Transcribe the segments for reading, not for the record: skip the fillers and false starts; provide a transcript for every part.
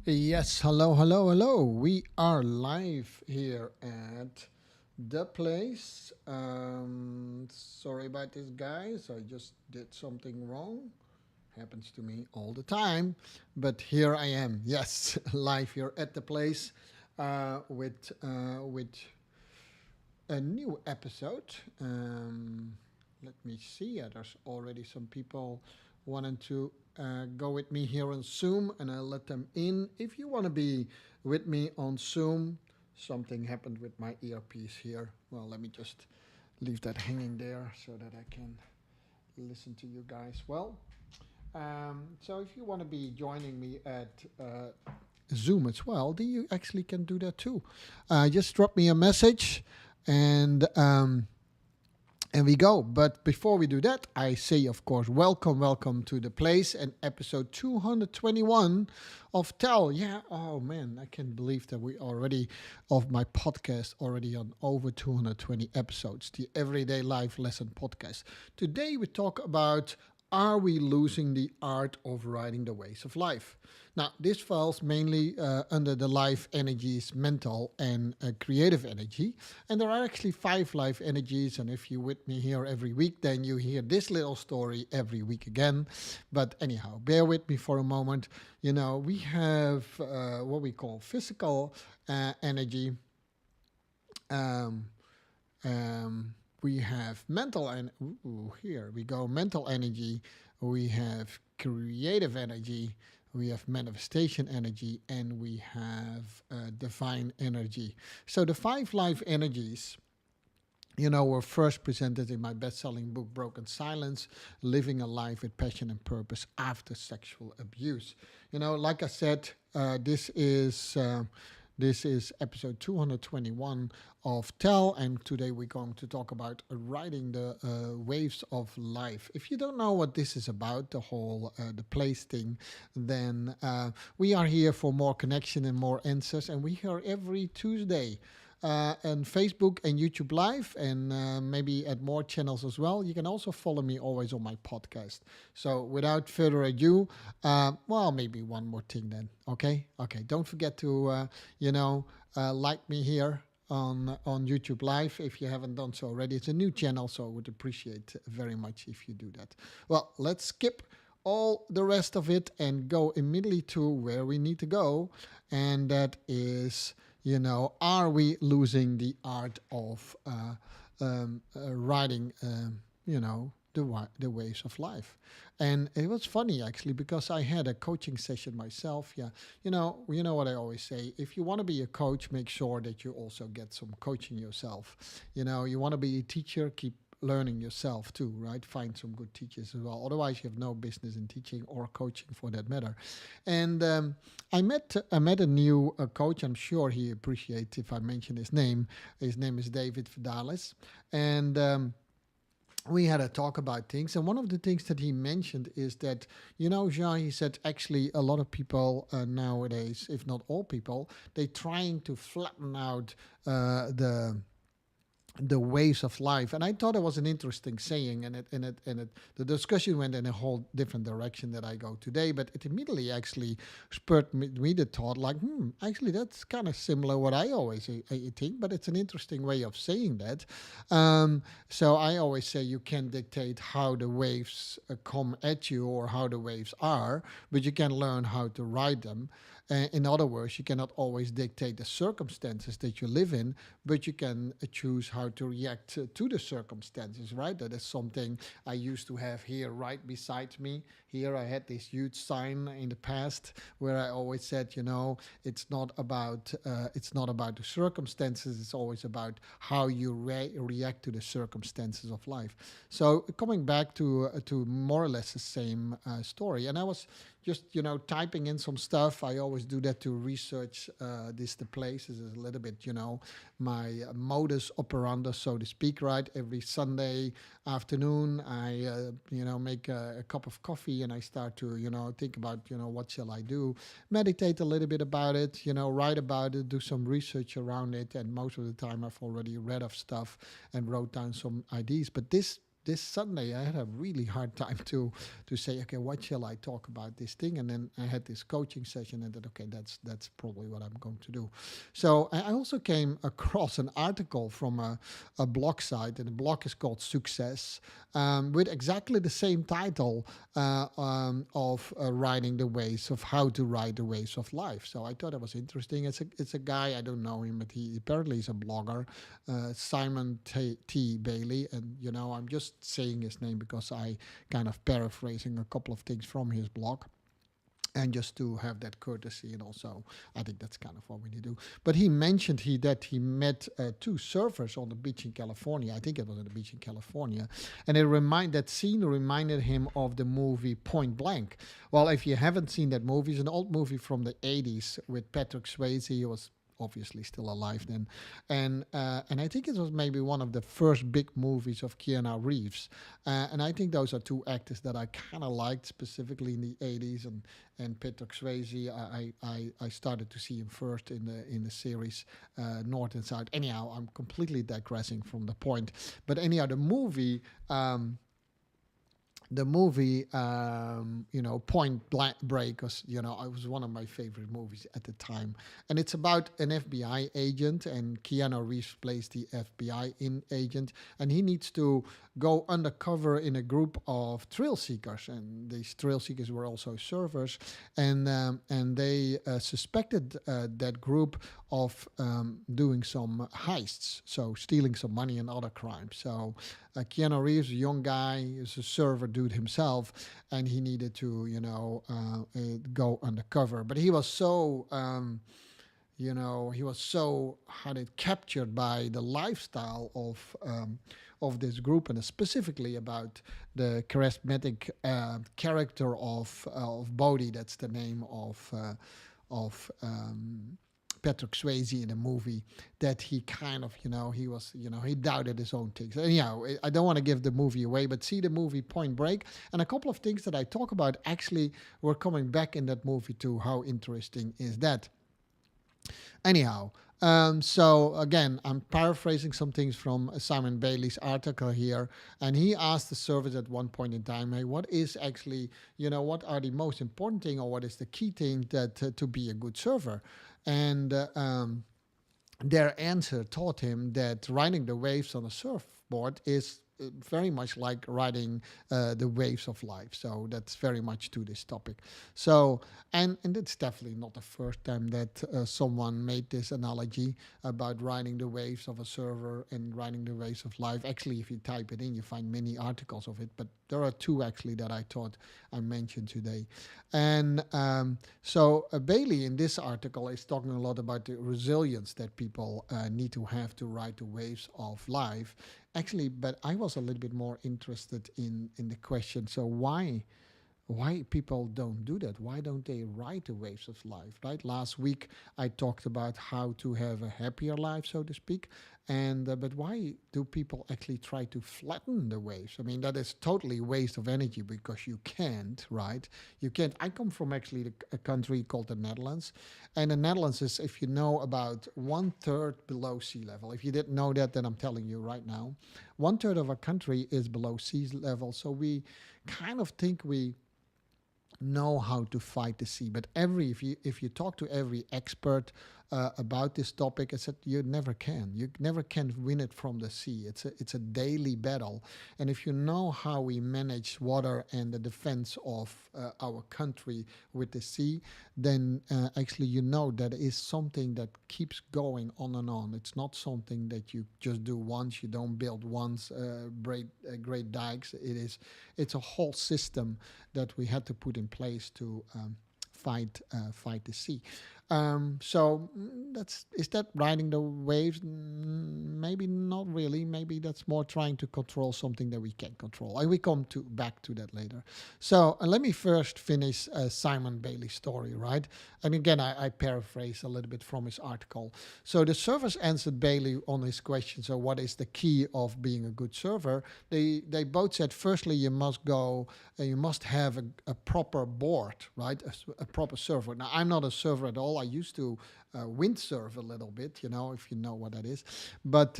Yes, hello, hello, hello. We are live here at the place. Sorry about this, guys. I just did something wrong. Happens to me all the time. But here I am. Yes, live here at the place with a new episode. Let me see. There's already some people wanting to go with me here on Zoom, and I'll let them in. If you want to be with me on Zoom, something happened with my earpiece here. Well, let me just leave that hanging there so that I can listen to you guys well. So if you want to be joining me at Zoom as well, then you actually can do that too. Just drop me a message and and we go. But before we do that, I say, of course, welcome to the place and episode 221 of Tell. Yeah, oh man, I can't believe that we already, of my podcast, already on over 220 episodes, the Everyday Life Lesson podcast. Today we talk about, are we losing the art of riding the waves of life? Now, this falls mainly under the life energies, mental and creative energy. And there are actually 5 life energies. And if you're with me here every week, then you hear this little story every week again. But anyhow, bear with me for a moment. You know, we have what we call physical energy. Um, we have mental and here we go, mental energy. We have creative energy. We have manifestation energy, and we have divine energy. So the 5 life energies, were first presented in my best-selling book, Broken Silence: Living a Life with Passion and Purpose After Sexual Abuse. Like I said, this is episode 221 of Tell, and today we're going to talk about riding the waves of life. If you don't know what this is about, the whole the place thing, then we are here for more connection and more answers, and we are every Tuesday and Facebook and YouTube Live, and maybe at more channels as well. You can also follow me always on my podcast. So without further ado, maybe one more thing then. Okay. Don't forget to like me here on YouTube Live if you haven't done so already. It's a new channel, so I would appreciate very much if you do that. Well, let's skip all the rest of it and go immediately to where we need to go, and that is, are we losing the art of riding, the waves of life? And it was funny actually because I had a coaching session myself. Yeah, you know what I always say: if you want to be a coach, make sure that you also get some coaching yourself. You want to be a teacher, keep learning yourself too, right? Find some good teachers as well. Otherwise, you have no business in teaching or coaching for that matter. And I met a new coach. I'm sure he appreciates if I mention his name. His name is David Vidales, and we had a talk about things, and one of the things that he mentioned is that, Jean, he said, actually a lot of people nowadays, if not all people, they trying to flatten out the waves of life. And I thought it was an interesting saying, and the discussion went in a whole different direction that I go today, but it immediately actually spurred me the thought, like, actually that's kind of similar what I always think, but it's an interesting way of saying that. So I always say you can dictate how the waves come at you or how the waves are, but you can learn how to ride them. In other words, you cannot always dictate the circumstances that you live in, but you can choose how to react to the circumstances, right? That is something I used to have here right beside me. Here I had this huge sign in the past where I always said, it's not about the circumstances. It's always about how you react to the circumstances of life. So coming back to more or less the same story, and I was just typing in some stuff. I always do that to research the places. Is a little bit my modus operandi, so to speak, right? Every Sunday afternoon I make a cup of coffee and I start to think about what shall I do, meditate a little bit about it, write about it, do some research around it, and most of the time I've already read of stuff and wrote down some ideas. But this this Sunday I had a really hard time to say, okay, what shall I talk about this thing? And then I had this coaching session, and that okay, that's probably what I'm going to do. So I also came across an article from a blog site, and the blog is called Success, with exactly the same title of riding the waves of how to ride the waves of life. So I thought it was interesting. It's a guy, I don't know him, but he apparently is a blogger, Simon T. Bailey, and I'm just saying his name because I kind of paraphrasing a couple of things from his blog. And just to have that courtesy, and also I think that's kind of what we need to do. But he mentioned that he met two surfers on the beach in California. I think it was on the beach in California, and that scene reminded him of the movie Point Blank. Well, if you haven't seen that movie, it's an old movie from the 80s with Patrick Swayze. He was obviously still alive then, and I think it was maybe one of the first big movies of Keanu Reeves, and I think those are two actors that I kind of liked, specifically in the 80s, and Patrick Swayze. I started to see him first in the series North and South. Anyhow, I'm completely digressing from the point, but anyhow, the movie, Point Blank Break, was, it was one of my favorite movies at the time. And it's about an FBI agent, and Keanu Reeves plays the FBI agent, and he needs to go undercover in a group of thrill seekers. And these thrill seekers were also surfers, and they suspected that group of doing some heists, so stealing some money and other crimes. So Keanu Reeves, a young guy, is a surfer dude himself, and he needed to, go undercover. But he was so, captured by the lifestyle of this group, and specifically about the charismatic character of Bodhi. That's the name of Patrick Swayze in the movie, that he kind of, he doubted his own things. Anyhow, I don't want to give the movie away, but see the movie Point Break. And a couple of things that I talk about actually were coming back in that movie too. How interesting is that? Anyhow, so again, I'm paraphrasing some things from Simon Bailey's article here, and he asked the surfers at one point in time, hey, what is actually, what are the most important thing, or what is the key thing that to be a good surfer? And their answer taught him that riding the waves on a surfboard is very much like riding the waves of life. So that's very much to this topic. So, and it's definitely not the first time that someone made this analogy about riding the waves of a surfer and riding the waves of life. Actually, if you type it in, you find many articles of it, but there are two actually that I thought I mentioned today. And so Bailey in this article is talking a lot about the resilience that people need to have to ride the waves of life. Actually, but I was a little bit more interested in the question. So why people don't do that? Why don't they ride the waves of life? Right? Last week I talked about how to have a happier life, so to speak. And but why do people actually try to flatten the waves? I mean, that is totally waste of energy, because you can't, right? You can't. I come from actually a country called the Netherlands, and the Netherlands is, if you know, about 1/3 below sea level. If you didn't know that, then I'm telling you right now, 1/3 of our country is below sea level. So we kind of think we know how to fight the sea, but if you talk to every expert about this topic, I said you never can win it from the sea. It's a daily battle, and if you know how we manage water and the defense of our country with the sea, then actually that is something that keeps going on and on. It's not something that you just do once. You don't build once great dikes. It's a whole system that we had to put in place to fight the sea. Is that riding the waves? Maybe not really. Maybe that's more trying to control something that we can't control. And we come back to that later. So let me first finish Simon Bailey's story, right? And again, I paraphrase a little bit from his article. So the surfers answered Bailey on his question. So what is the key of being a good surfer? They both said, firstly, you must have a proper board, right? A proper surfer. Now, I'm not a surfer at all. I used to windsurf a little bit, if you know what that is. But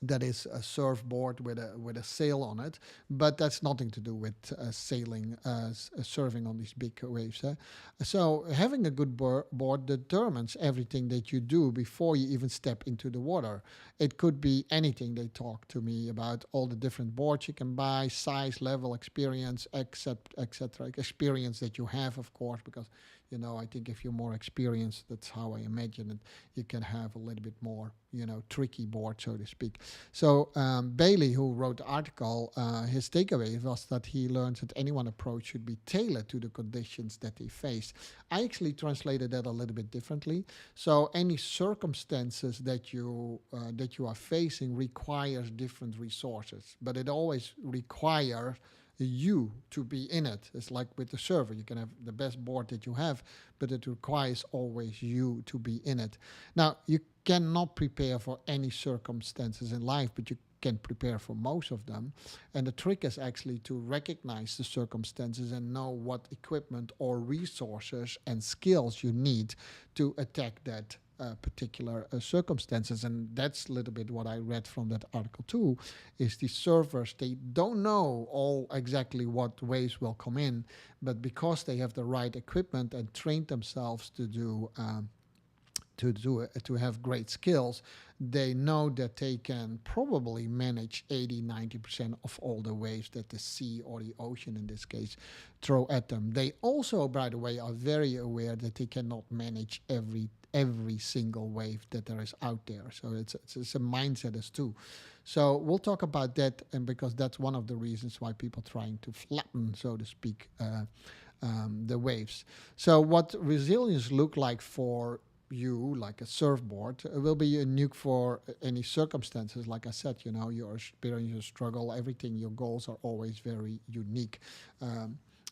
that is a surfboard with a sail on it, but that's nothing to do with sailing, surfing on these big waves. So having a good board determines everything that you do before you even step into the water. It could be anything. They talk to me about all the different boards you can buy, size, level, experience, etc. Experience that you have, of course, because I think if you're more experienced, that's how I imagine it, you can have a little bit more, tricky board, so to speak. So Bailey, who wrote the article, his takeaway was that he learned that any one approach should be tailored to the conditions that they face. I actually translated that a little bit differently. So any circumstances that you are facing requires different resources, but it always requires you to be in it. It's like with the server. You can have the best board that you have, but it requires always you to be in it. Now, you cannot prepare for any circumstances in life, but you can prepare for most of them. And the trick is actually to recognize the circumstances and know what equipment or resources and skills you need to attack that particular circumstances. And that's a little bit what I read from that article too, is the servers, they don't know all exactly what waves will come in, but because they have the right equipment and trained themselves to have great skills, they know that they can probably manage 80-90% of all the waves that the sea or the ocean in this case throw at them. They also, by the way, are very aware that they cannot manage every single wave that there is out there. So it's a mindset as too. So we'll talk about that, and because that's one of the reasons why people trying to flatten, so to speak, the waves. So what resilience look like for you, like a surfboard, will be unique for any circumstances. Like I said, your experience, your struggle, everything, your goals are always very unique.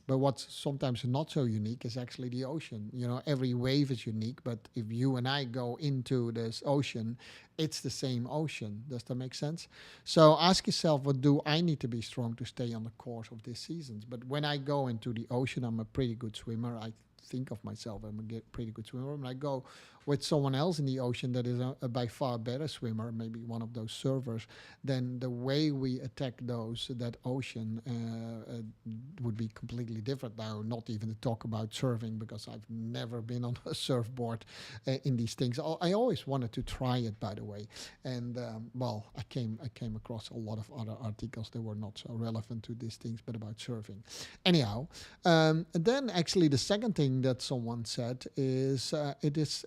But what's sometimes not so unique is actually the ocean. Every wave is unique, but if you and I go into this ocean, it's the same ocean. Does that make sense? So ask yourself, what do I need to be strong to stay on the course of these seasons? But when I go into the ocean, I'm a pretty good swimmer. I think of myself, I'm a pretty good swimmer. When I go with someone else in the ocean that is a by far better swimmer, maybe one of those surfers, then the way we attack that ocean would be completely different. Now, not even to talk about surfing, because I've never been on a surfboard in these things. I always wanted to try it, by the way, and I came across a lot of other articles that were not so relevant to these things, but about surfing. Anyhow, then actually the second thing that someone said is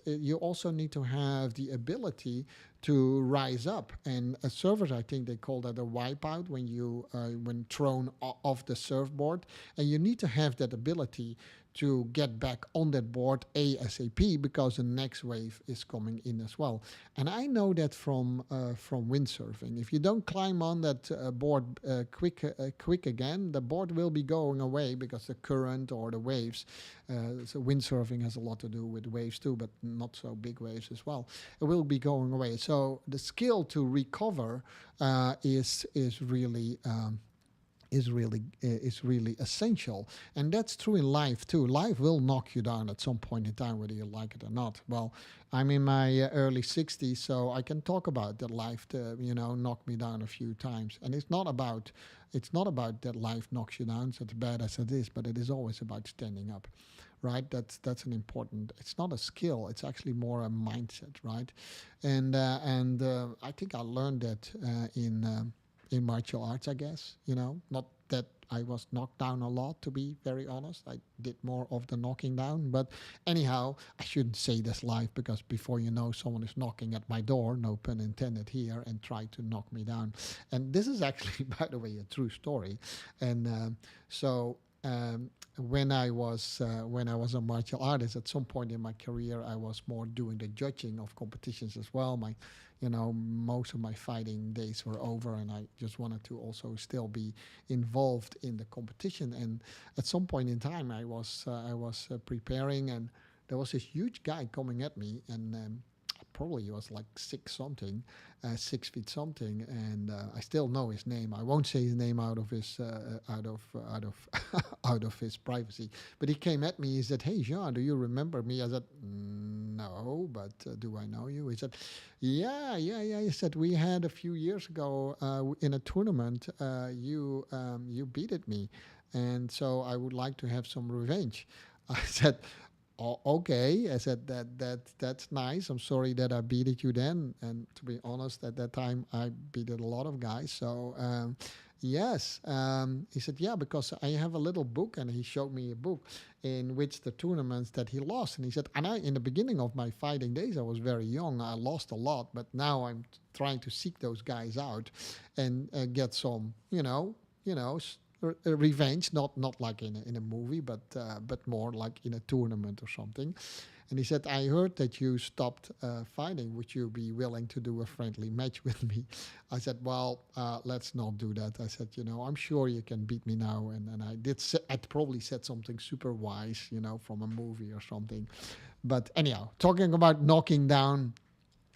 you also need to have the ability to rise up. And as surfers, I think they call that a wipeout when thrown off the surfboard. And you need to have that ability to get back on that board ASAP, because the next wave is coming in as well. And I know that from windsurfing. If you don't climb on that board quick again, the board will be going away because the current or the waves. So windsurfing has a lot to do with waves too, but not so big waves as well. It will be going away. So the skill to recover is really essential. And that's true in life too. Life will knock you down at some point in time, whether you like it or not. Well, I'm in my early 60s, so I can talk about that life knocked me down a few times. And it's not about that life knocks you down, so as bad as it is, but it is always about standing up. Right, that's an important. It's not a skill; it's actually more a mindset, right? And I think I learned that in martial arts, I guess. Not that I was knocked down a lot, to be very honest. I did more of the knocking down. But anyhow, I shouldn't say this live, because before you know, someone is knocking at my door, no pun intended here, and try to knock me down. And this is actually, by the way, a true story. And when I was a martial artist, at some point in my career, I was more doing the judging of competitions as well. Most of my fighting days were over, and I just wanted to also still be involved in the competition. And at some point in time, I was preparing, and there was this huge guy coming at me, and probably he was like 6 feet something, and I still know his name. I won't say his name out of his out of out of his privacy. But he came at me. He said, "Hey, Jean, do you remember me?" I said, "No, but do I know you?" He said, "Yeah, yeah, yeah." He said, "We had a few years ago in a tournament. You beated me, and so I would like to have some revenge." I said, "Oh, okay." I said that's nice. I'm sorry that I beat you then. And to be honest, at that time I beat a lot of guys. So yes, he said, yeah, because I have a little book, and he showed me a book in which the tournaments that he lost. And he said, and in the beginning of my fighting days, I was very young. I lost a lot, but now I'm trying to seek those guys out and get some, revenge, not like in a movie, but more like in a tournament or something. And he said, I heard that you stopped fighting. Would you be willing to do a friendly match with me? I said, well, let's not do that. I said, I'm sure you can beat me now. And I did. I probably said something super wise, from a movie or something. But anyhow, talking about knocking down,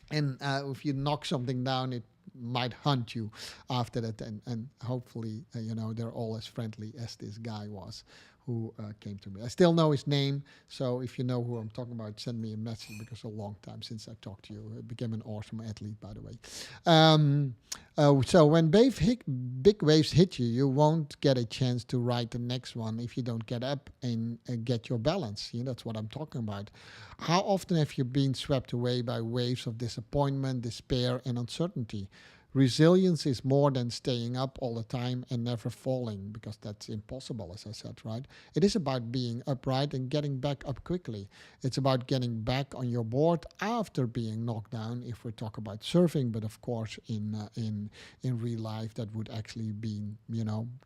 and if you knock something down, it might hunt you after that, and hopefully they're all as friendly as this guy was who came to me. I still know his name, so if you know who I'm talking about, send me a message, because it's a long time since I talked to you. I became an awesome athlete, by the way. So when big waves hit you, you won't get a chance to ride the next one if you don't get up and get your balance. That's what I'm talking about. How often have you been swept away by waves of disappointment, despair, and uncertainty? Resilience is more than staying up all the time and never falling, because that's impossible, as I said, right? It is about being upright and getting back up quickly. It's about getting back on your board after being knocked down, if we talk about surfing, but of course in real life that would actually be,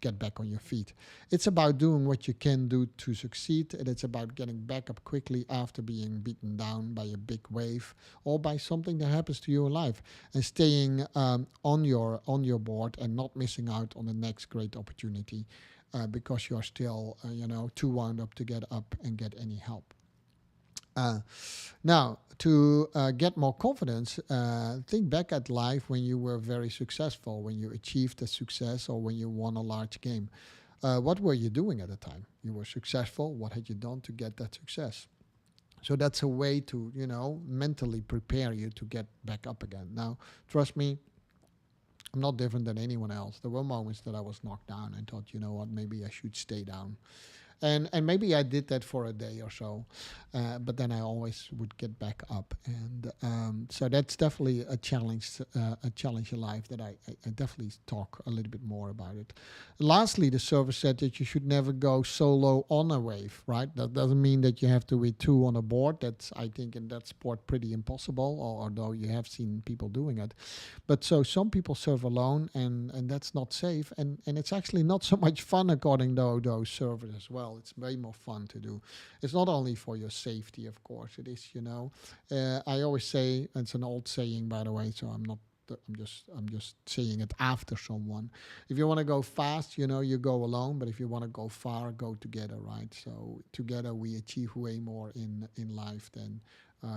get back on your feet. It's about doing what you can do to succeed, and it's about getting back up quickly after being beaten down by a big wave or by something that happens to you in life, and staying on your board and not missing out on the next great opportunity because you're still too wound up to get up and get any help. Now, to get more confidence, think back at life when you were very successful, when you achieved a success, or when you won a large game. What were you doing at the time? You were successful. What had you done to get that success? So that's a way to, mentally prepare you to get back up again. Now, trust me, I'm not different than anyone else. There were moments that I was knocked down and thought, you know what, maybe I should stay down. And maybe I did that for a day or so, but then I always would get back up, and so that's definitely a challenge in life that I definitely talk a little bit more about it. Lastly, the server said that you should never go solo on a wave, right? That doesn't mean that you have to be two on a board. That's, I think, in that sport pretty impossible, although you have seen people doing it. But so some people serve alone, and that's not safe, and it's actually not so much fun according to those servers as well. It's way more fun to do. It's not only for your safety, of course. It is, I always say, it's an old saying, by the way, so I'm just saying it after someone. If you want to go fast, you go alone, but if you want to go far, go together, right? So together we achieve way more in life than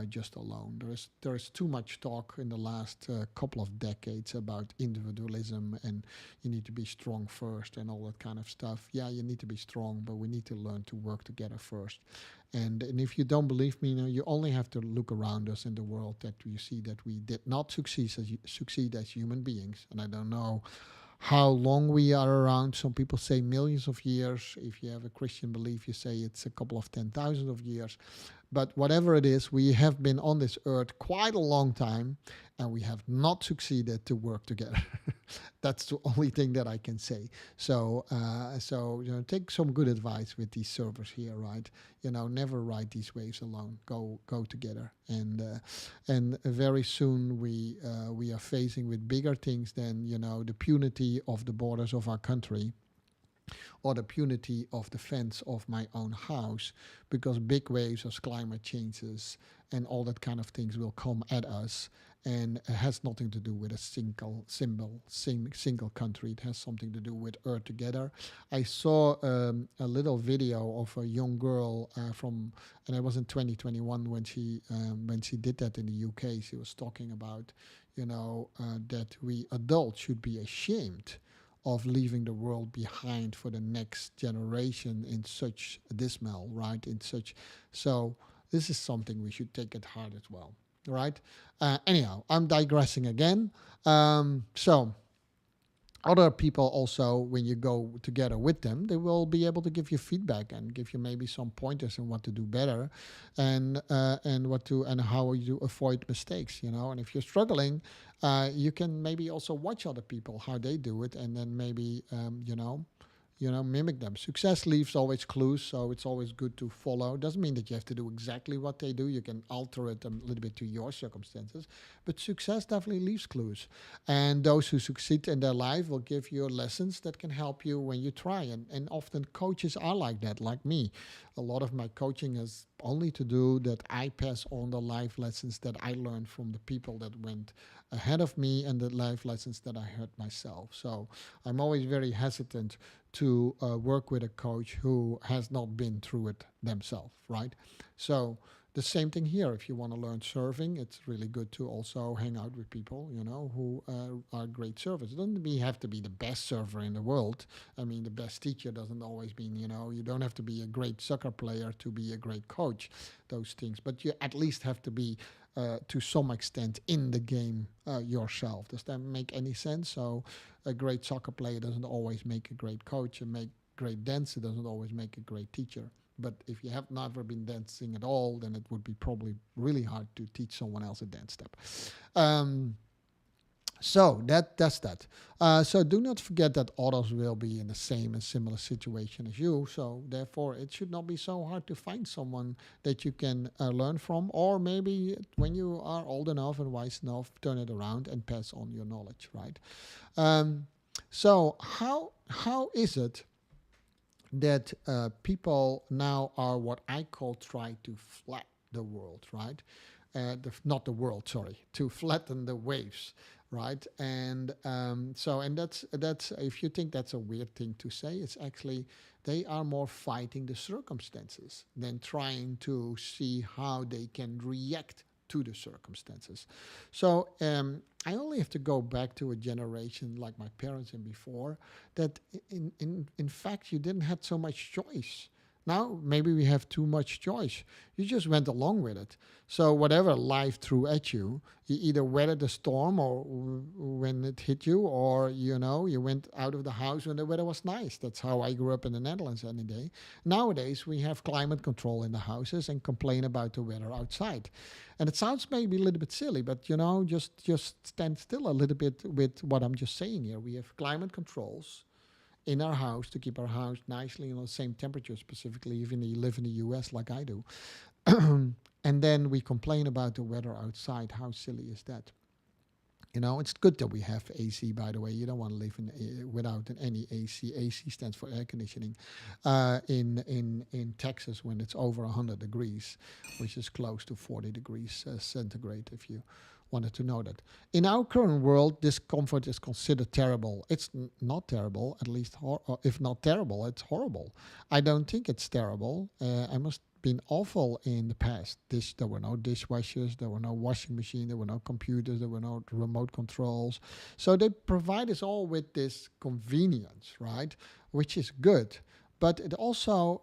just alone. There is too much talk in the last couple of decades about individualism, and you need to be strong first and all that kind of stuff. Yeah, you need to be strong, but we need to learn to work together first. And if you don't believe me, you only have to look around us in the world that you see that we did not succeed as human beings. And I don't know how long we are around. Some people say millions of years. If you have a Christian belief, you say it's a couple of 10,000 of years. But whatever it is, we have been on this earth quite a long time, and we have not succeeded to work together. That's the only thing that I can say. So take some good advice with these servers here, right? Never ride these waves alone. Go together, and very soon we are facing with bigger things than the punity of the borders of our country. or the punity of the fence of my own house, because big waves of climate changes and all that kind of things will come at us, and it has nothing to do with a single country. It has something to do with Earth together. I saw a little video of a young girl and it was in 2021 when she did that in the UK. She was talking about, that we adults should be ashamed of leaving the world behind for the next generation in such dismal, right? So this is something we should take at heart as well, right? Anyhow, I'm digressing again. So other people also, when you go together with them, they will be able to give you feedback and give you maybe some pointers on what to do better, and how you avoid mistakes. And if you're struggling, you can maybe also watch other people how they do it, and then maybe mimic them. Success leaves always clues, so it's always good to follow. Doesn't mean that you have to do exactly what they do. You can alter it a little bit to your circumstances, but success definitely leaves clues. And those who succeed in their life will give you lessons that can help you when you try. And often coaches are like that, like me. A lot of my coaching is only to do that I pass on the life lessons that I learned from the people that went ahead of me and the life lessons that I heard myself. So I'm always very hesitant to work with a coach who has not been through it themselves, right? So the same thing here. If you want to learn surfing, it's really good to also hang out with people, who are great surfers. It doesn't have to be the best surfer in the world. I mean, the best teacher doesn't always mean, you don't have to be a great soccer player to be a great coach, those things. But you at least have to be, to some extent, in the game yourself. Does that make any sense? So a great soccer player doesn't always make a great coach, and make great dancer doesn't always make a great teacher. But if you have never been dancing at all, then it would be probably really hard to teach someone else a dance step. So that's that. So do not forget that others will be in the same and similar situation as you. So therefore, it should not be so hard to find someone that you can learn from, or maybe when you are old enough and wise enough, turn it around and pass on your knowledge, right? So how is it that people now are what I call try to flat the world, right? Not the world, sorry, to flatten the waves, right? And that's if you think that's a weird thing to say, it's actually they are more fighting the circumstances than trying to see how they can react to the circumstances. So I only have to go back to a generation like my parents and before, that in fact you didn't have so much choice. Now maybe we have too much choice. You just went along with it. So whatever life threw at you, you either weathered the storm or when it hit you, or you went out of the house when the weather was nice. That's how I grew up in the Netherlands any day. Nowadays we have climate control in the houses and complain about the weather outside. And it sounds maybe a little bit silly, but just stand still a little bit with what I'm just saying here. We have climate controls in our house to keep our house nicely in the same temperature, specifically if you live in the US like I do. And then we complain about the weather outside. How silly is that? It's good that we have AC, by the way. You don't want to live without any AC. AC stands for air conditioning. In Texas, when it's over 100 degrees, which is close to 40 degrees centigrade, if you wanted to know that. In our current world, discomfort is considered terrible. It's not terrible, at least, if not terrible, it's horrible. I don't think it's terrible. I must been awful in the past. There were no dishwashers, there were no washing machine, there were no computers, there were no remote controls. So they provide us all with this convenience, right? Which is good. But it also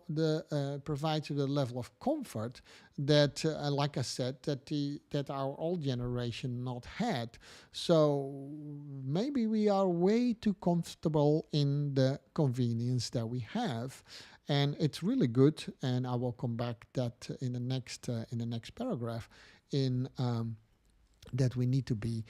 provides you the level of comfort that, like I said, that our old generation not had. So maybe we are way too comfortable in the convenience that we have, and it's really good. And I will come back that in the next paragraph. That we need to be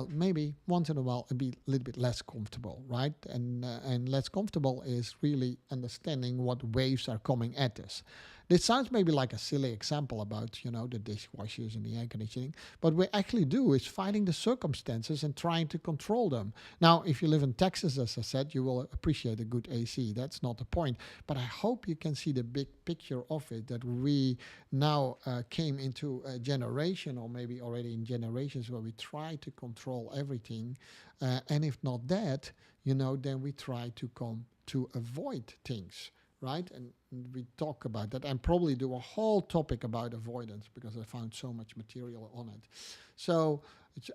maybe once in a while be a little bit less comfortable, right? And less comfortable is really understanding what waves are coming at us. This sounds maybe like a silly example about, the dishwashers and the air conditioning, but what we actually do is fighting the circumstances and trying to control them. Now, if you live in Texas, as I said, you will appreciate a good AC. That's not the point. But I hope you can see the big picture of it, that we now came into a generation, or maybe already in generations, where we try to control everything. And if not that, then we try to come to avoid things, right? And we talk about that and probably do a whole topic about avoidance because I found so much material on it. So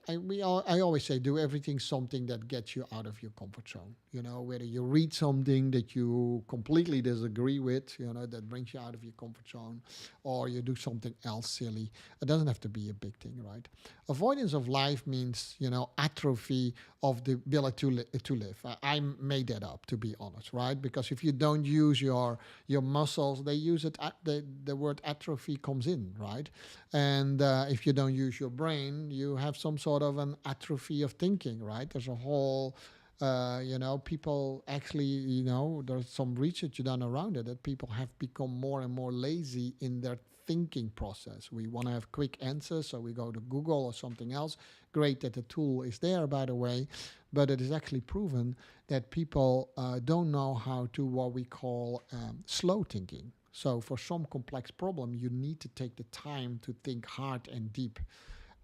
I always say do everything something that gets you out of your comfort zone. Whether you read something that you completely disagree with, that brings you out of your comfort zone, or you do something else silly. It doesn't have to be a big thing, right? Avoidance of life means, atrophy of the ability to live. I made that up, to be honest, right? Because if you don't use your muscles, they use it. The word atrophy comes in, right? And if you don't use your brain, you have some sort of an atrophy of thinking, right? There's a whole, people actually, there's some research done around it that people have become more and more lazy in their thinking process. We want to have quick answers, so we go to Google or something else. Great that the tool is there, by the way, but it is actually proven that people don't know how to what we call slow thinking. So for some complex problem, you need to take the time to think hard and deep.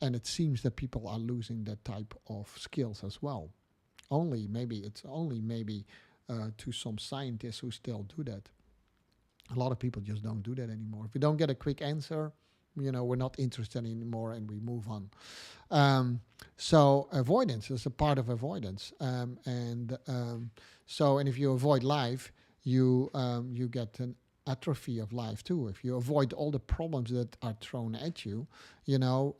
And it seems that people are losing that type of skills as well. It's only maybe to some scientists who still do that. A lot of people just don't do that anymore. If we don't get a quick answer, we're not interested anymore and we move on. So avoidance is a part of avoidance. And if you avoid life, you get an atrophy of life too. If you avoid all the problems that are thrown at you,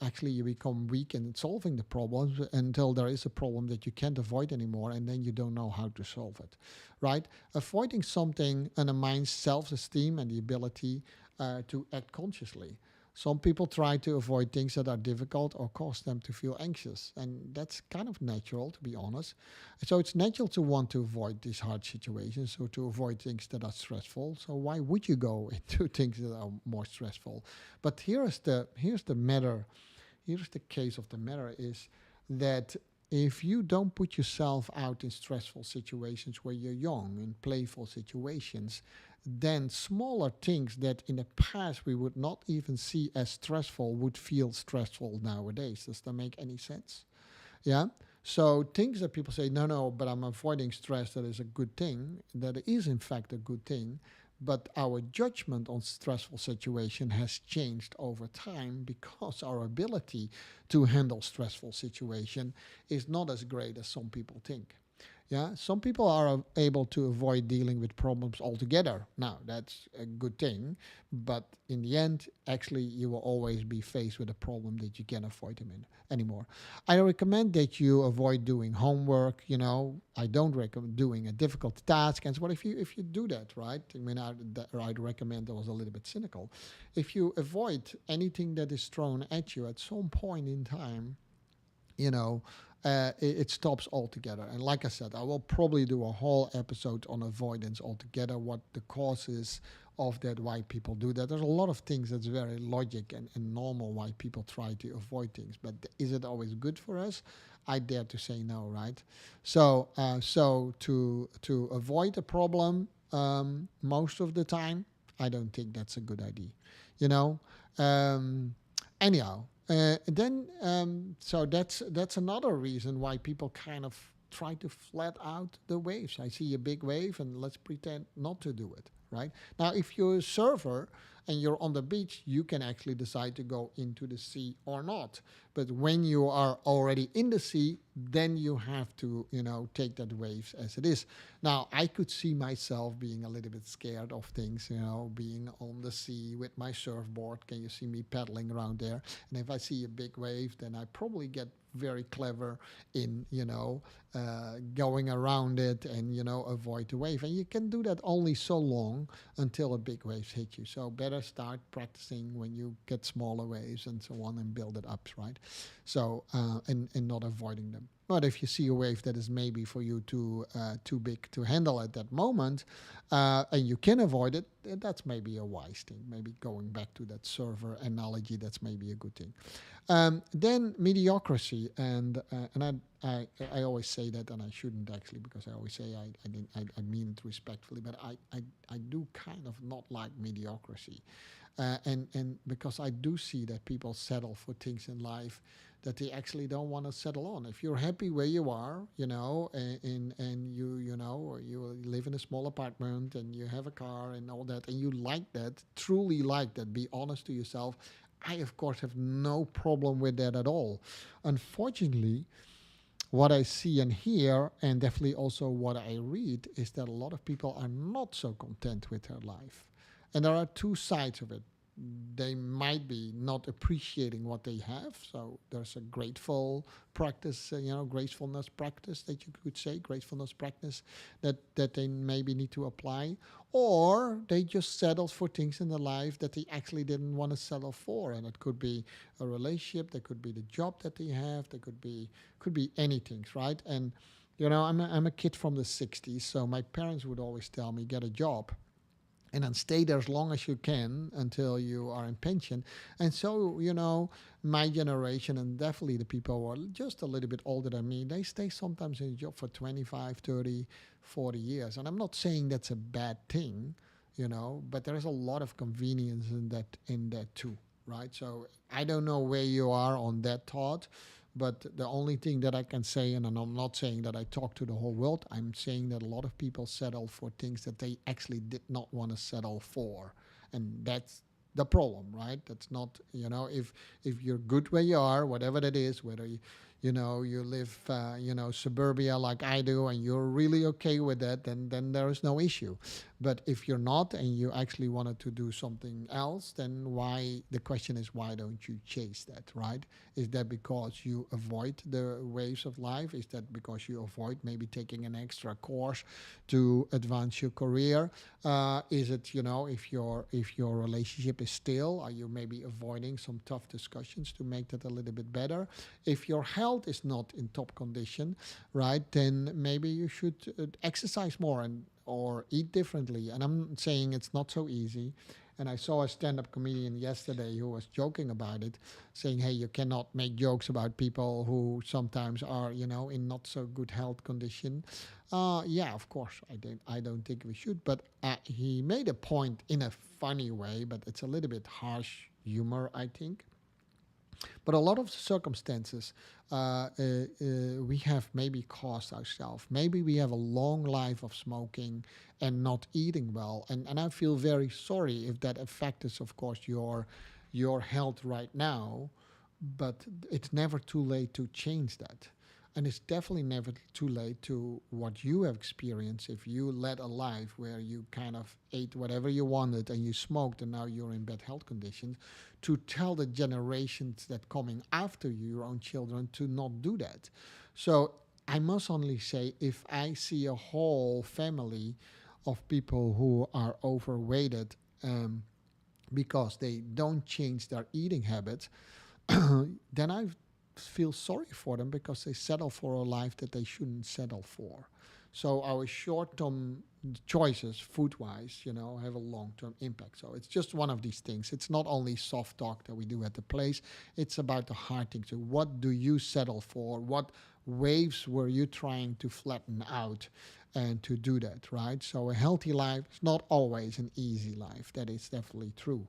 actually you become weak in solving the problems until there is a problem that you can't avoid anymore, and then you don't know how to solve it, right? Avoiding something undermines self-esteem and the ability to act consciously. Some people try to avoid things that are difficult or cause them to feel anxious, and that's kind of natural, to be honest. So it's natural to want to avoid these hard situations or to avoid things that are stressful. So why would you go into things that are more stressful? But here's the matter. Here's the case of the matter is that if you don't put yourself out in stressful situations where you're young, in playful situations, then smaller things that in the past we would not even see as stressful would feel stressful nowadays. Does that make any sense? Yeah. So things that people say, no, but I'm avoiding stress, that is a good thing. That is in fact a good thing. But our judgment on stressful situation has changed over time because our ability to handle stressful situation is not as great as some people think. Yeah, some people are able to avoid dealing with problems altogether. Now, that's a good thing, but in the end, actually, you will always be faced with a problem that you can't avoid them in anymore. I recommend that you avoid doing homework. I don't recommend doing a difficult task. And so, what if you do that, right? I'd recommend that was a little bit cynical. If you avoid anything that is thrown at you at some point in time, it stops altogether. And like I said, I will probably do a whole episode on avoidance altogether, what the cause is of that, why people do that. There's a lot of things that's very logic and normal why people try to avoid things. But is it always good for us? I dare to say no, right? So to avoid a problem most of the time, I don't think that's a good idea. Anyhow, so that's another reason why people kind of try to flat out the waves. I see a big wave and let's pretend not to do it, right? Now, if you're a surfer and you're on the beach, you can actually decide to go into the sea or not. But when you are already in the sea, then you have to, take that waves as it is. Now, I could see myself being a little bit scared of things, being on the sea with my surfboard. Can you see me paddling around there? And if I see a big wave, then I probably get very clever in, going around it and, avoid the wave. And you can do that only so long until a big wave hits you. So better start practicing when you get smaller waves and so on and build it up, right? So, and not avoiding them. But if you see a wave that is maybe for you too big to handle at that moment, and you can avoid it, that's maybe a wise thing. Maybe going back to that surfer analogy, that's maybe a good thing. Then mediocrity, and I always say that, and I shouldn't actually, because I always say I mean it respectfully, but I do kind of not like mediocrity, and because I do see that people settle for things in life that they actually don't want to settle on. If you're happy where you are, and you live in a small apartment and you have a car and all that, and you like that, truly like that, be honest to yourself. I, of course, have no problem with that at all. Unfortunately, what I see and hear, and definitely also what I read, is that a lot of people are not so content with their life. And there are two sides of it. They might be not appreciating what they have. So there's a grateful practice, gracefulness practice that you could say, gratefulness practice that they maybe need to apply. Or they just settled for things in their life that they actually didn't want to settle for. And it could be a relationship, that could be the job that they have, that could be anything, right? And, I'm a kid from the 60s, so my parents would always tell me, get a job and then stay there as long as you can until you are in pension. And so, my generation, and definitely the people who are just a little bit older than me, they stay sometimes in a job for 25, 30, 40 years. And I'm not saying that's a bad thing, but there is a lot of convenience in that too, right? So I don't know where you are on that thought. But the only thing that I can say, and I'm not saying that I talk to the whole world, I'm saying that a lot of people settle for things that they actually did not want to settle for. And that's the problem, right? That's not, if you're good where you are, whatever that is, whether you live, suburbia like I do, and you're really okay with that, then there is no issue. But if you're not, and you actually wanted to do something else, then the question is, why don't you chase that, right? Is that because you avoid the waves of life? Is that because you avoid maybe taking an extra course to advance your career? Is it, if your relationship is still, are you maybe avoiding some tough discussions to make that a little bit better? If your health is not in top condition, right, then maybe you should exercise more or eat differently. And I'm saying it's not so easy. And I saw a stand-up comedian yesterday who was joking about it, saying, hey, you cannot make jokes about people who sometimes are, in not so good health condition. Yeah, of course, I don't think we should. But he made a point in a funny way, but it's a little bit harsh humor, I think. But a lot of circumstances we have maybe caused ourselves. Maybe we have a long life of smoking and not eating well. And I feel very sorry if that affects, of course, your health right now. But it's never too late to change that. And it's definitely never too late to what you have experienced. If you led a life where you kind of ate whatever you wanted and you smoked and now you're in bad health conditions, to tell the generations that coming after you, your own children, to not do that. So I must only say, if I see a whole family of people who are overweighted because they don't change their eating habits, then I feel sorry for them because they settle for a life that they shouldn't settle for. So our short-term choices, food-wise, have a long-term impact. So it's just one of these things. It's not only soft talk that we do at the place. It's about the hard things. So what do you settle for? What waves were you trying to flatten out and to do that, right? So a healthy life is not always an easy life. That is definitely true.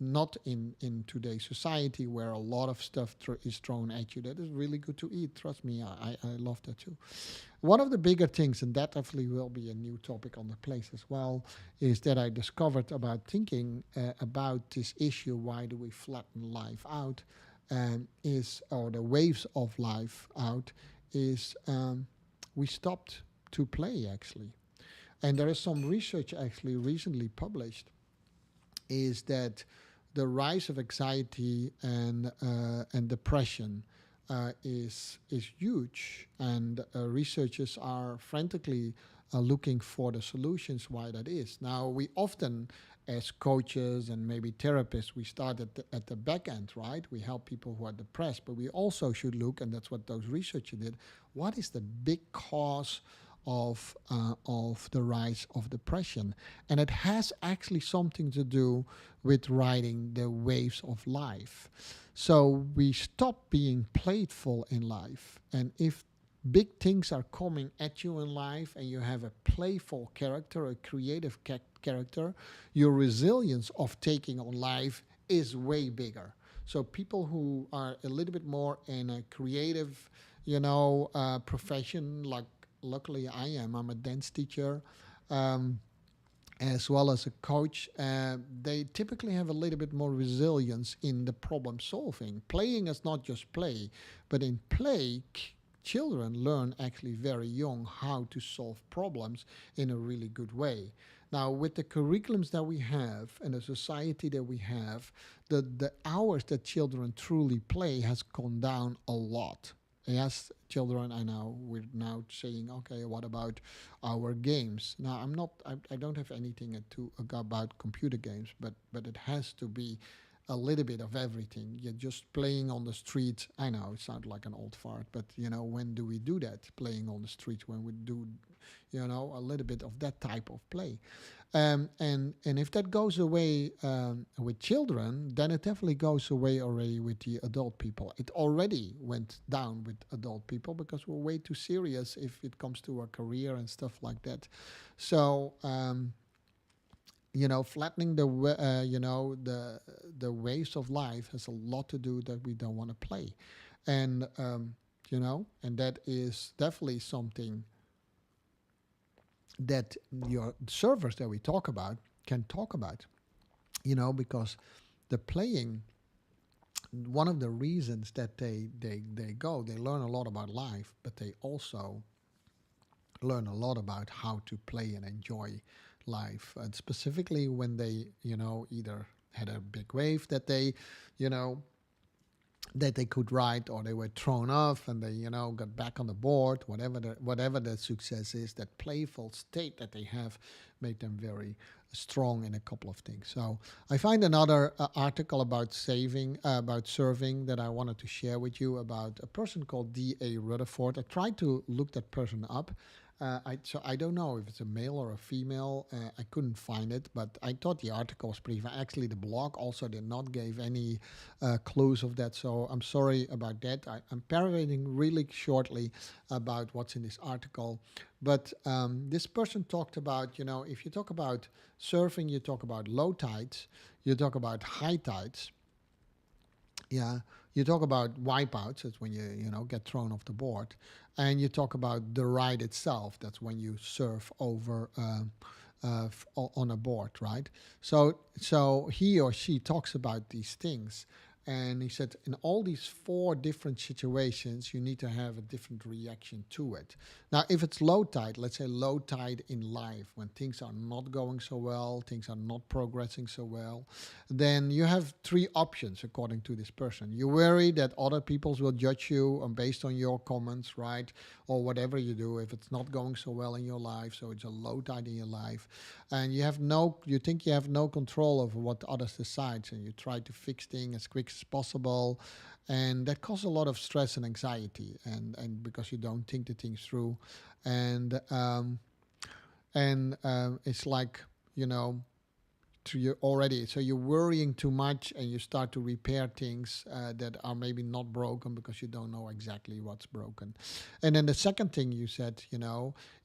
Not in today's society where a lot of stuff is thrown at you that is really good to eat. Trust me, I love that too. One of the bigger things, and that definitely will be a new topic on the place as well, is that I discovered about thinking about this issue, why do we flatten life out, or the waves of life out, is we stopped to play actually. And there is some research actually recently published, is that the rise of anxiety and depression is huge, and researchers are frantically looking for the solutions why that is. Now, we often, as coaches and maybe therapists, we start at the back end, right? We help people who are depressed, but we also should look, and that's what those researchers did. What is the big cause of the rise of depression? And it has actually something to do with riding the waves of life. So we stop being playful in life, and if big things are coming at you in life and you have a playful character, a creative character, your resilience of taking on life is way bigger. So people who are a little bit more in a creative, profession, like luckily I'm a dance teacher, um, as well as a coach, they typically have a little bit more resilience in the problem solving. Playing is not just play, but in play, children learn actually very young how to solve problems in a really good way. Now, with the curriculums that we have and the society that we have, the hours that children truly play has gone down a lot. Yes, children, I know we're now saying, okay, what about our games? Now, I don't have anything about computer games, but it has to be a little bit of everything. You're just playing on the street. I know it sounds like an old fart, but when do we do that? Playing on the street, when we do, a little bit of that type of play. And if that goes away with children, then it definitely goes away already with the adult people. It already went down with adult people because we're way too serious if it comes to our career and stuff like that. So, flattening the waves of life has a lot to do that we don't want to play, and and that is definitely something that your servers that we talk about can talk about, because the playing, one of the reasons that they learn a lot about life, but they also learn a lot about how to play and enjoy life, and specifically when they either had a big wave that they you know that they could ride, or they were thrown off and they got back on the board, whatever the success is, that playful state that they have made them very strong in a couple of things. So I find another article about surfing that I wanted to share with you, about a person called D.A. Rutherford. I tried to look that person up. So I don't know if it's a male or a female. I couldn't find it, but I thought the article was pretty. Actually, the blog also did not give any clues of that. So I'm sorry about that. I'm paraphrasing really shortly about what's in this article. But this person talked about, if you talk about surfing, you talk about low tides, you talk about high tides. Yeah, you talk about wipeouts. That's when you get thrown off the board, and you talk about the ride itself. That's when you surf over on a board, right? So he or she talks about these things, and he said in all these four different situations, you need to have a different reaction to it. Now, if it's low tide, let's say low tide in life, when things are not going so well, things are not progressing so well, then you have three options according to this person. You worry that other people will judge you based on your comments, right? Or whatever you do, if it's not going so well in your life, so it's a low tide in your life, and you think you have no control over what others decide, and you try to fix things as quick as possible, and that causes a lot of stress and anxiety, and because you don't think the things through, and it's like you're worrying too much, and you start to repair things that are maybe not broken because you don't know exactly what's broken. And then the second thing you said,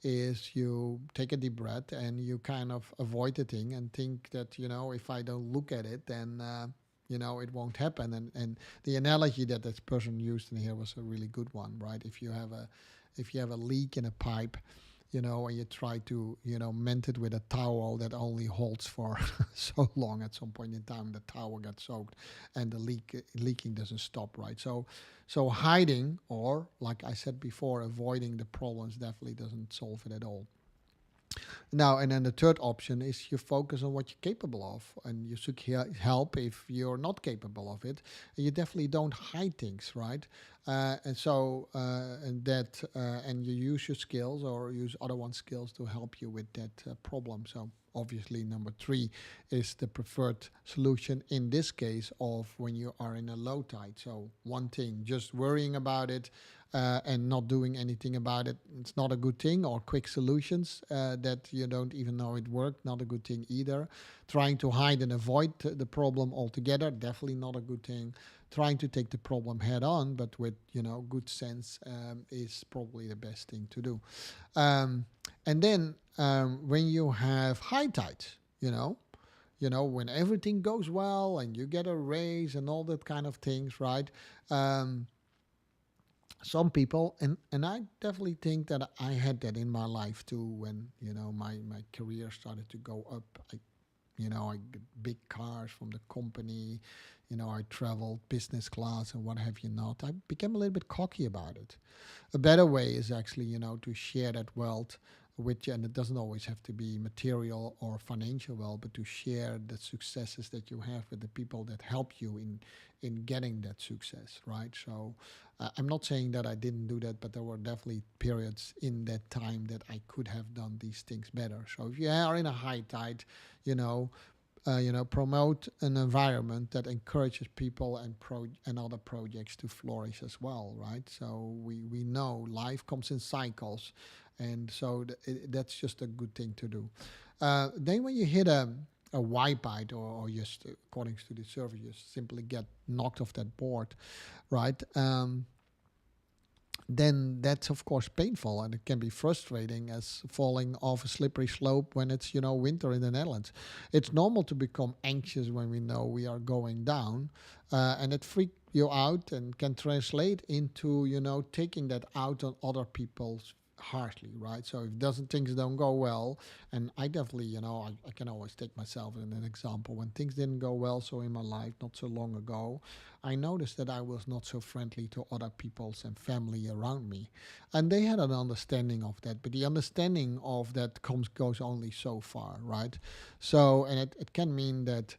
is you take a deep breath and you kind of avoid the thing and think that, if I don't look at it, then it won't happen. And the analogy that this person used in here was a really good one, right? If you have a leak in a pipe, and you try to, mend it with a towel that only holds for so long, at some point in time, the towel gets soaked and the leaking doesn't stop, right? So hiding, or like I said before, avoiding the problems definitely doesn't solve it at all. Now, and then the third option is you focus on what you're capable of, and you seek help if you're not capable of it. And you definitely don't hide things, right? And you use your skills or use other one's skills to help you with that problem. So obviously, number three is the preferred solution in this case of when you are in a low tide. So one thing, just worrying about it and not doing anything about it, it's not a good thing. Or quick solutions that you don't even know it worked, not a good thing either. Trying to hide and avoid the problem altogether, definitely not a good thing. Trying to take the problem head on, but with good sense, is probably the best thing to do. And then when you have high tide, when everything goes well and you get a raise and all that kind of things, right? Some people, and I definitely think that I had that in my life too, when my career started to go up. I get big cars from the company. I traveled business class and what have you not. I became a little bit cocky about it. A better way is actually, to share that wealth with you, and it doesn't always have to be material or financial wealth, but to share the successes that you have with the people that help you in getting that success, right? So I'm not saying that I didn't do that, but there were definitely periods in that time that I could have done these things better. So if you are in a high tide, promote an environment that encourages people and other projects to flourish as well, right? So we know life comes in cycles, and so that's just a good thing to do. Then when you hit a wipeout, or just according to the survey, you simply get knocked off that board, right? Then that's of course painful, and it can be frustrating as falling off a slippery slope when it's winter in the Netherlands. It's normal to become anxious when we know we are going down, and it freaks you out and can translate into taking that out on other people's harshly, right? So if doesn't things don't go well, and I definitely I can always take myself as an example. When things didn't go well so in my life not so long ago, I noticed that I was not so friendly to other people's and family around me, and they had an understanding of that, but the understanding of that goes only so far, right? So, and it can mean that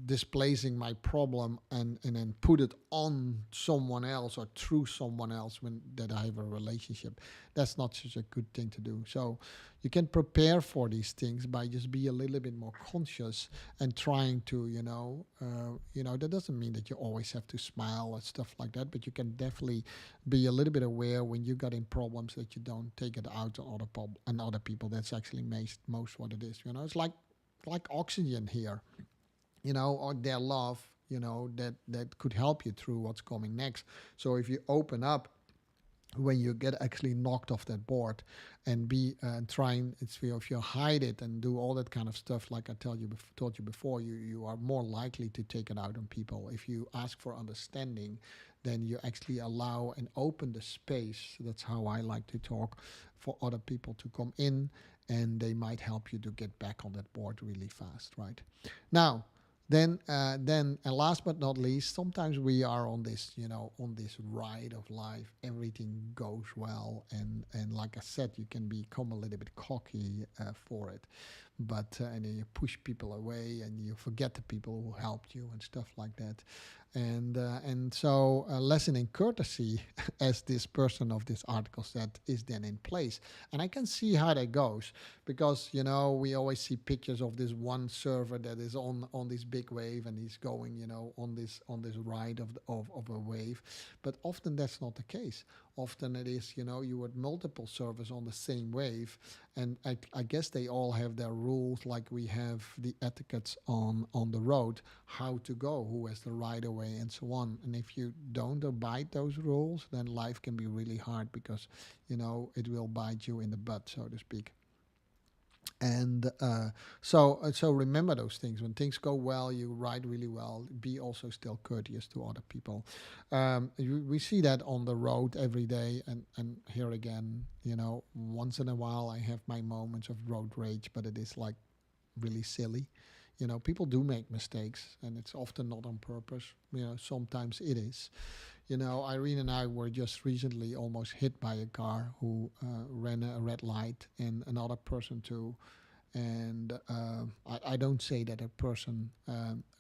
displacing my problem and then put it on someone else or through someone else when that I have a relationship. That's not such a good thing to do. So you can prepare for these things by just be a little bit more conscious and trying to, that doesn't mean that you always have to smile and stuff like that, but you can definitely be a little bit aware when you got in problems that you don't take it out on other people. That's actually most what it is. It's like oxygen here, or their love, that could help you through what's coming next. So if you open up when you get actually knocked off that board and be trying, if you hide it and do all that kind of stuff, like I told you before, you are more likely to take it out on people. If you ask for understanding, then you actually allow and open the space. That's how I like to talk, for other people to come in, and they might help you to get back on that board really fast, right? Now, and last but not least, sometimes we are on this, on this ride of life. Everything goes well, and like I said, you can become a little bit cocky for it, but and then you push people away, and you forget the people who helped you and stuff like that. And so a lesson in courtesy, as this person of this article said, is then in place. And I can see how that goes, because we always see pictures of this one server that is on this big wave, and he's going on this ride of a wave. But often that's not the case. Often it is you had multiple servers on the same wave, and I guess they all have their rules, like we have the etiquettes on the road, how to go, who has the right of way, and so on. And if you don't abide those rules, then life can be really hard, because it will bite you in the butt, so to speak. And so remember those things. When things go well, you ride really well. Be also still courteous to other people. We see that on the road every day, and here again, once in a while I have my moments of road rage, but it is like really silly. People do make mistakes, and it's often not on purpose. Sometimes it is. Irene and I were just recently almost hit by a car who ran a red light, and another person too. And I don't say that a person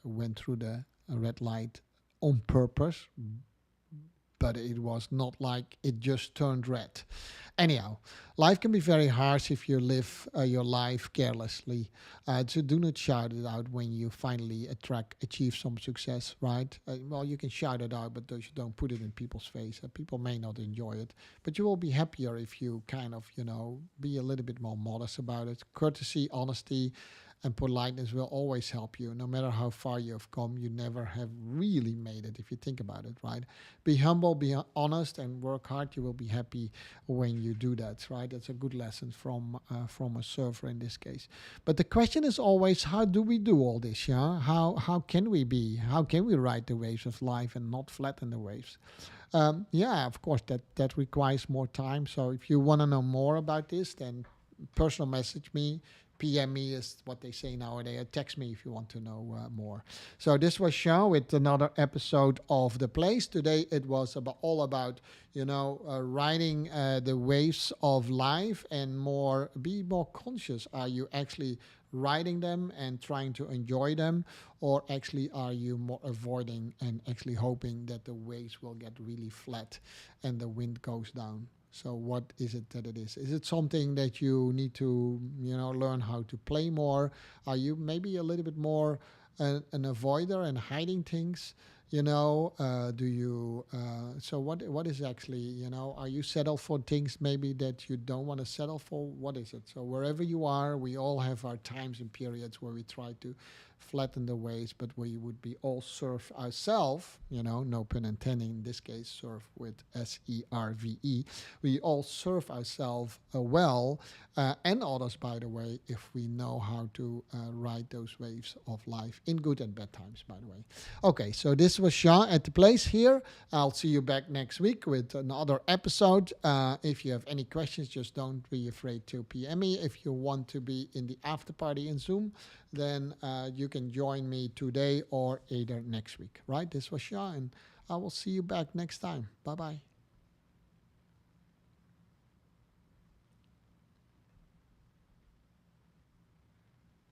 went through the red light on purpose, but it was not like it just turned red. Anyhow, life can be very harsh if you live your life carelessly. So do not shout it out when you finally achieve some success, right? Well, you can shout it out, but you don't put it in people's face. People may not enjoy it, but you will be happier if you kind of, be a little bit more modest about it. Courtesy, honesty, and politeness will always help you. No matter how far you have come, you never have really made it if you think about it, right? Be humble, be honest, and work hard. You will be happy when you do that, right? That's a good lesson from a surfer in this case. But the question is always, how do we do all this? Yeah, how can we be? How can we ride the waves of life and not flatten the waves? Yeah, of course, that requires more time. So if you want to know more about this, then personal message me. PM me is what they say nowadays. Text me if you want to know more. So this was Sean with another episode of The Place. Today it was all about, riding the waves of life and be more conscious. Are you actually riding them and trying to enjoy them, or actually are you more avoiding and actually hoping that the waves will get really flat and the wind goes down? So what is it that it is? Is it something that you need to, learn how to play more? Are you maybe a little bit more an avoider and hiding things? Do you? So what is actually? Are you settled for things maybe that you don't want to settle for? What is it? So wherever you are, we all have our times and periods where we try to flatten the waves, but we would be all surf ourselves, no pun intended in this case, surf with SERVE. We all surf ourselves well, and others, by the way, if we know how to ride those waves of life in good and bad times, by the way. Okay, so this was Sean at The Place here. I'll see you back next week with another episode. If you have any questions, just don't be afraid to PM me. If you want to be in the after party in Zoom, then you can join me today or either next week, right? This was Sean, and I will see you back next time. Bye-bye.